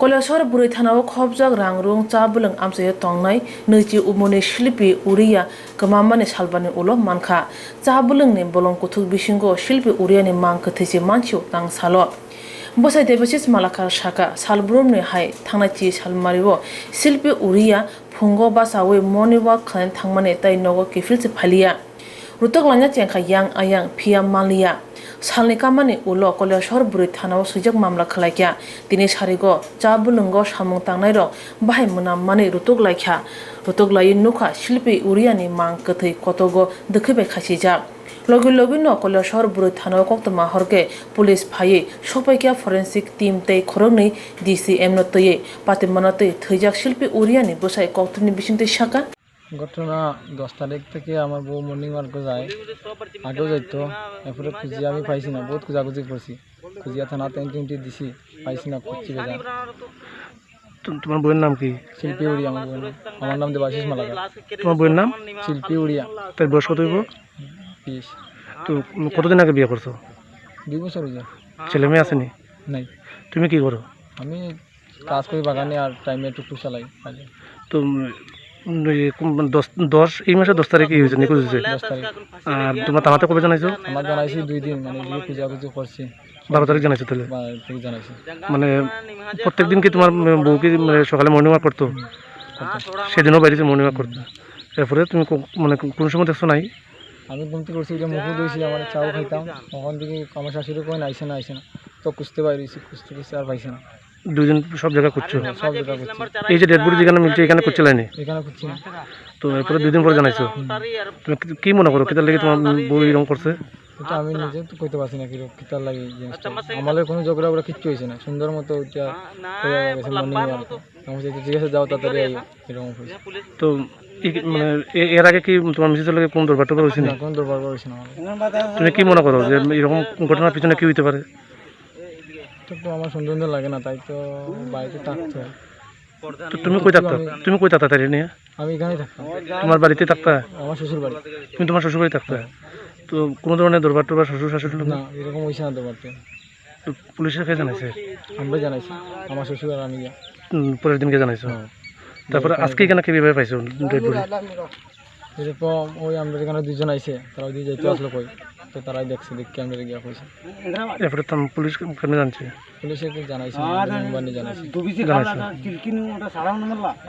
কৈলাসহর বুড়ি থানাও খবজাক রাংরুং चा बुलों आमसे तंगनाय नैजि उमुनि शिल्पी उरिया गमामानि सालबानि उलो मानखा चा बुलोंनि बलं कुथुक बिसिंगो शिल्पी उरियानि मां कथैसे मानसिउ तां सालो बसाइ देबसिस मालाकार साका सालब्रुमनि हाय थांनायथि सालमारिओ शिल्पी उरिया फुंगो बासावै मर्निं वाक खालामनो थांमाने ताइ नगो किफिलसे फालिया रुतक लांया चेंखा यां आयां फिया मालिया सालनि कामानि उलो কৈলাসহর बुरै थानाव सैजक मामला खालायख्या दिनै सारिगो चा बुलोंगो सामुं तांनाय रं बाहाय मोनामनानै रुतक लायै नुखा शिल्पी उरियानि मां कथै कतगो दोखैबाय खासिजाक लगे लगे न কৈলাসহর बुरै थानाव कक्तमा हरके पुलिस फायै सफायख्या फरेन्सिक टीम तै खरंनै DCM न तयै पातिमाना तै थैजाक शिल्पी उरियानि बसाय कक्तनि बिसिंतै साका ঘটনা 10 তারিখ থেকে আমার বউ মর্নিং ওয়ার্কে যায়, আগেও যাইতো। এরপরে খুঁজিয়ে আমি পাইছি না, বহুত খোঁজাখুঁজি করছি, খুঁজিয়া থানাতে এন্ট্রি দিছি, পাইছি না, খুঁজছি বেজান। তোমার বইয়ের নাম কি? শিল্পী উড়িয়া আমার বউয়ের নাম। আমার নাম দেবাশিস মালাকার। তোমার বইয়ের নাম? শিল্পী উড়িয়া। তার বয়স কত হইব? 20। তো কতদিন আগে বিয়ে করছো? 2 বছর হয়ে যায়। ছেলে মেয়ে আসেনি? নাই। তুমি কি করো? আমি কাজ করি বাগানে আর টাইমে টুকটুক চালাই। তো 10 এই মাসের 10 তারিখে হয়েছে নিখোঁজ হয়েছে। 10 তারিখ। আর তোমার থানাতে কবে জানাইছো? আমার জানাইছি 2 দিন, মানে যে খোঁজাখুঁজি করছি। 12 তারিখ জানাইছো তাহলে? 12 তারিখ জানাইছি। মানে প্রত্যেক দিন কি তোমার বউ কি সকালে মর্নিং ওয়াক করতো? সেদিনও বাইরেছে মর্নিং ওয়াক করতো। এরপরে তুমি মানে কোন সময় দেখছো নাই? আমি ঘুমতে করছি, ওইটা মুখও ধুইছি, আমার চাও খাইতাম, তখন থেকে আমার শাশুড়ি কই আইসে না তো খুঁজতে বাইরেছি, খুঁজতে আর পাইছে না। 2 দিন সব জায়গা করছো? সব জায়গা করছি। এই যে ডেড বডি যেখানে মিলছে এখানে করছো লাইনে? এখানে করছি না। তো এরপরে 2 দিন পরে জানাইছো। তুমি কি মনে করো কিতার লাগে তোমার বউ এরকম করছে? এটা আমি নিজে তো কইতে পারছি না কিতার লাগে জিনিসটা। আমাদের কোনো ঝগড়া ওরা কিচ্ছু হয়েছে না, সুন্দর মতো ওইটা হয়ে গেছে মর্নিং ওয়াক। আমার সাথে জিজ্ঞাসা যাও তাড়াতাড়ি আইও, এরকম হয়েছে। তো মানে এর আগে কি তোমার মিসেসের লাগে কোন দরবার টরবার হয়েছে না? কোন দরবার হয়েছে না। তুমি কি মনে করো যে এরকম ঘটনার পিছনে কি হইতে পারে? তো আমার সুন্দর লাগে না, তাই তো বাড়িতে থাকতে হয়। তো তুমি কই থাকতা তাই নিয়ে? আমি এখানেই থাকতাম। তোমার বাড়িতে থাকতা? আমার শ্বশুর বাড়ি। তুমি তোমার শ্বশুর বাড়ি থাকতা? তো কোনো ধরনের দরবার টরবার শ্বশুর শাশুড়ি না, এরকম হয়েছে না দরবারতে। তো পুলিশের কাছে জানাইছে? আমরা জানাইছি, আমার শ্বশুর আর আমি। পরের দিনকে জানাইছো? তারপরে আজকে এখানে কিভাবে পাইছো ডেড বডি? এরকম ওই আমরা এখানে 2 জন আইছে, তারা ওই যাইতে আসলো কই, তো তারাই দেখছে, দেখে আমরা গিয়া কইছে। এরপরে পুলিশ কেমনে জানছে? পুলিশে জানাইছি, জানাইছি।